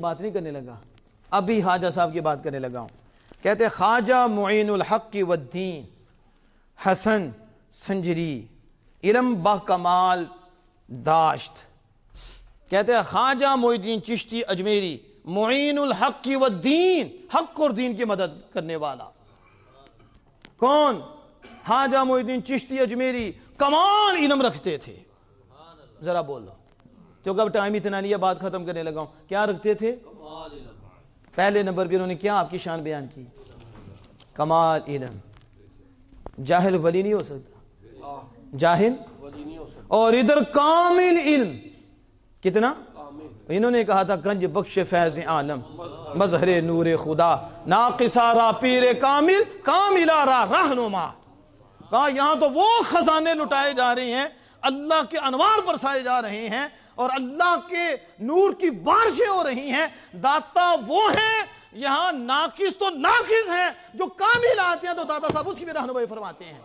بات نہیں کرنے لگا، ابھی خواجہ صاحب کی بات کرنے لگا ہوں۔ کہتے خواجہ معین الحق والدین حسن سنجری علم با کمال داشت۔ کہتے ہیں خواجہ معین الدین چشتی اجمیری معین الحق والدین، حق اور دین کی مدد کرنے والا کون؟ خواجہ معین الدین چشتی اجمیری کمال علم رکھتے تھے۔ ذرا بولو، کیونکہ اب ٹائم اتنا نہیں ہے، بات ختم کرنے لگا ہوں۔ کیا رکھتے تھے؟ پہلے نمبر پہ انہوں نے کیا آپ کی شان بیان کی؟ کمال علم۔ جاہل ولی نہیں ہو سکتا، جاہل اور ادھر کامل علم۔ کتنا؟ انہوں نے کہا تھا گنج بخش فیض عالم مظہر نور خدا ناقصہ را پیر کامل کاملہ را رہنما۔ کہا یہاں تو وہ خزانے لٹائے جا رہے ہیں، اللہ کے انوار برسائے جا رہے ہیں اور اللہ کے نور کی بارشیں ہو رہی ہیں۔ داتا وہ ہیں، یہاں ناقص تو ناقص ہیں، جو کامل آتے ہیں تو داتا صاحب اس کی بھی رہنمائی فرماتے ہیں۔